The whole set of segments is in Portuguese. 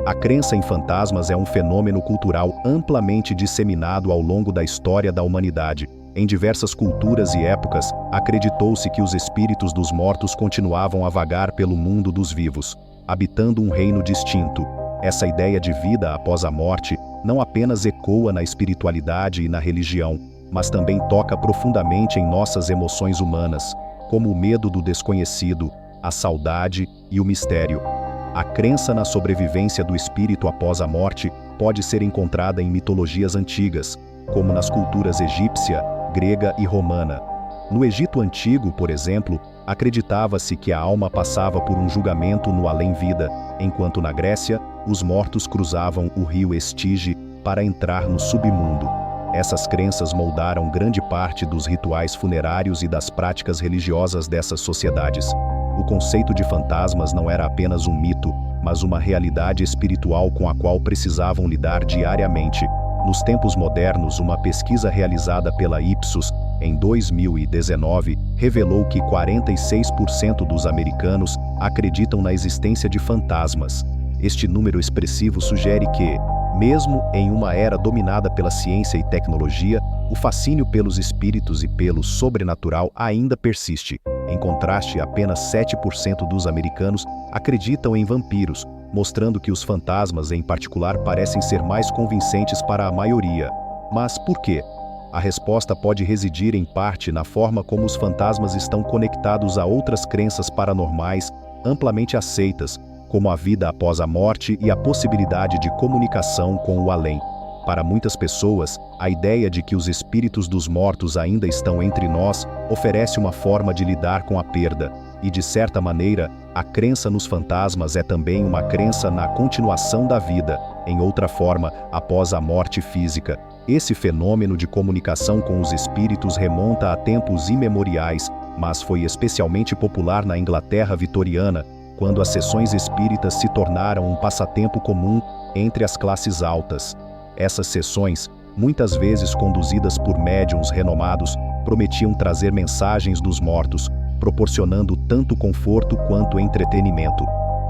A crença em fantasmas é um fenômeno cultural amplamente disseminado ao longo da história da humanidade. Em diversas culturas e épocas, acreditou-se que os espíritos dos mortos continuavam a vagar pelo mundo dos vivos, habitando um reino distinto. Essa ideia de vida após a morte não apenas ecoa na espiritualidade e na religião, mas também toca profundamente em nossas emoções humanas, como o medo do desconhecido, a saudade e o mistério. A crença na sobrevivência do espírito após a morte pode ser encontrada em mitologias antigas, como nas culturas egípcia, grega e romana. No Egito Antigo, por exemplo, acreditava-se que a alma passava por um julgamento no além-vida, enquanto na Grécia, os mortos cruzavam o rio Estige para entrar no submundo. Essas crenças moldaram grande parte dos rituais funerários e das práticas religiosas dessas sociedades. O conceito de fantasmas não era apenas um mito, mas uma realidade espiritual com a qual precisavam lidar diariamente. Nos tempos modernos, uma pesquisa realizada pela Ipsos, em 2019, revelou que 46% dos americanos acreditam na existência de fantasmas. Este número expressivo sugere que, mesmo em uma era dominada pela ciência e tecnologia, o fascínio pelos espíritos e pelo sobrenatural ainda persiste. Em contraste, apenas 7% dos americanos acreditam em vampiros, mostrando que os fantasmas, em particular, parecem ser mais convincentes para a maioria. Mas por quê? A resposta pode residir em parte na forma como os fantasmas estão conectados a outras crenças paranormais amplamente aceitas, como a vida após a morte e a possibilidade de comunicação com o além. Para muitas pessoas, a ideia de que os espíritos dos mortos ainda estão entre nós oferece uma forma de lidar com a perda, e de certa maneira, a crença nos fantasmas é também uma crença na continuação da vida, em outra forma, após a morte física. Esse fenômeno de comunicação com os espíritos remonta a tempos imemoriais, mas foi especialmente popular na Inglaterra vitoriana, quando as sessões espíritas se tornaram um passatempo comum entre as classes altas. Essas sessões, muitas vezes conduzidas por médiuns renomados, prometiam trazer mensagens dos mortos, proporcionando tanto conforto quanto entretenimento.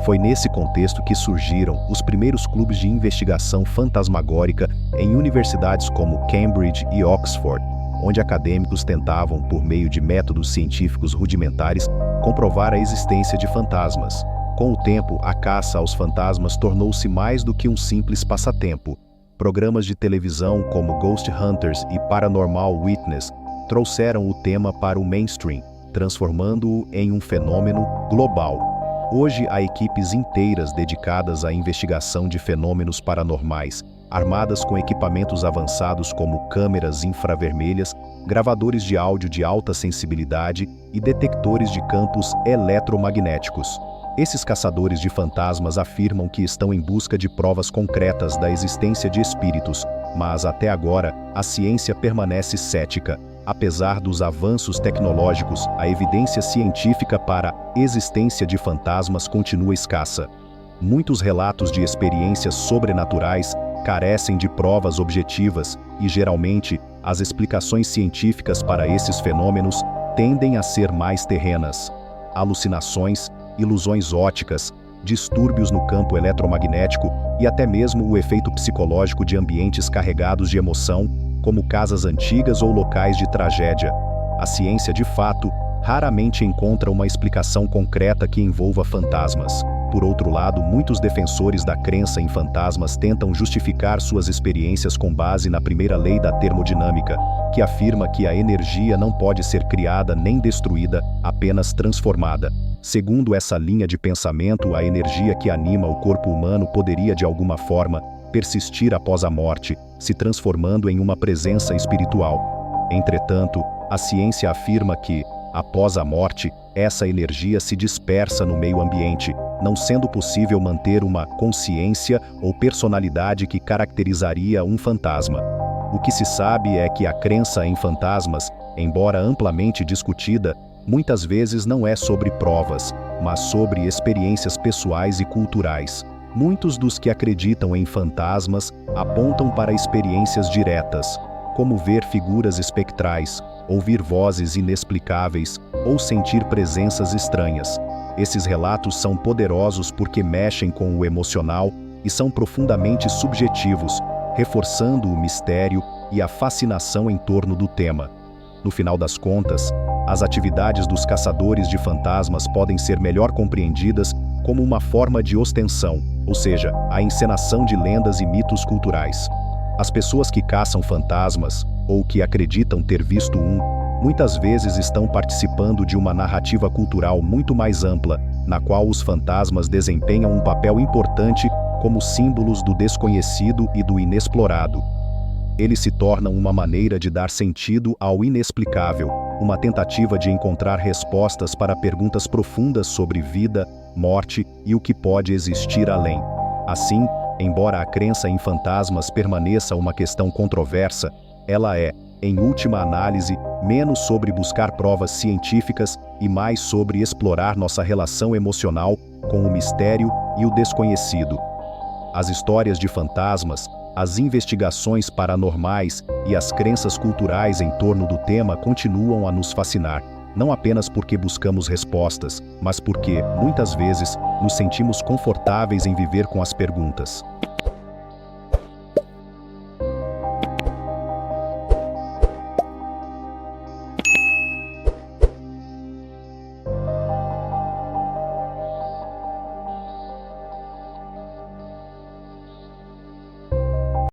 Foi nesse contexto que surgiram os primeiros clubes de investigação fantasmagórica em universidades como Cambridge e Oxford, onde acadêmicos tentavam, por meio de métodos científicos rudimentares, comprovar a existência de fantasmas. Com o tempo, a caça aos fantasmas tornou-se mais do que um simples passatempo. Programas de televisão como Ghost Hunters e Paranormal Witness trouxeram o tema para o mainstream, transformando-o em um fenômeno global. Hoje há equipes inteiras dedicadas à investigação de fenômenos paranormais, armadas com equipamentos avançados como câmeras infravermelhas, gravadores de áudio de alta sensibilidade e detectores de campos eletromagnéticos. Esses caçadores de fantasmas afirmam que estão em busca de provas concretas da existência de espíritos, mas até agora a ciência permanece cética. Apesar dos avanços tecnológicos, a evidência científica para a existência de fantasmas continua escassa. Muitos relatos de experiências sobrenaturais carecem de provas objetivas e, geralmente, as explicações científicas para esses fenômenos tendem a ser mais terrenas. Alucinações, ilusões ópticas, distúrbios no campo eletromagnético e até mesmo o efeito psicológico de ambientes carregados de emoção, como casas antigas ou locais de tragédia. A ciência, de fato, raramente encontra uma explicação concreta que envolva fantasmas. Por outro lado, muitos defensores da crença em fantasmas tentam justificar suas experiências com base na primeira lei da termodinâmica, que afirma que a energia não pode ser criada nem destruída, apenas transformada. Segundo essa linha de pensamento, a energia que anima o corpo humano poderia, de alguma forma, persistir após a morte, se transformando em uma presença espiritual. Entretanto, a ciência afirma que, após a morte, essa energia se dispersa no meio ambiente, não sendo possível manter uma consciência ou personalidade que caracterizaria um fantasma. O que se sabe é que a crença em fantasmas, embora amplamente discutida, muitas vezes não é sobre provas, mas sobre experiências pessoais e culturais. Muitos dos que acreditam em fantasmas apontam para experiências diretas, como ver figuras espectrais, ouvir vozes inexplicáveis ou sentir presenças estranhas. Esses relatos são poderosos porque mexem com o emocional e são profundamente subjetivos, reforçando o mistério e a fascinação em torno do tema. No final das contas, as atividades dos caçadores de fantasmas podem ser melhor compreendidas como uma forma de ostensión, ou seja, a encenação de lendas e mitos culturais. As pessoas que caçam fantasmas, ou que acreditam ter visto um, muitas vezes estão participando de uma narrativa cultural muito mais ampla, na qual os fantasmas desempenham um papel importante como símbolos do desconhecido e do inexplorado. Eles se tornam uma maneira de dar sentido ao inexplicável, uma tentativa de encontrar respostas para perguntas profundas sobre vida, morte e o que pode existir além. Assim, embora a crença em fantasmas permaneça uma questão controversa, ela é, em última análise, menos sobre buscar provas científicas e mais sobre explorar nossa relação emocional com o mistério e o desconhecido. As histórias de fantasmas, as investigações paranormais e as crenças culturais em torno do tema continuam a nos fascinar, não apenas porque buscamos respostas, mas porque, muitas vezes, nos sentimos confortáveis em viver com as perguntas.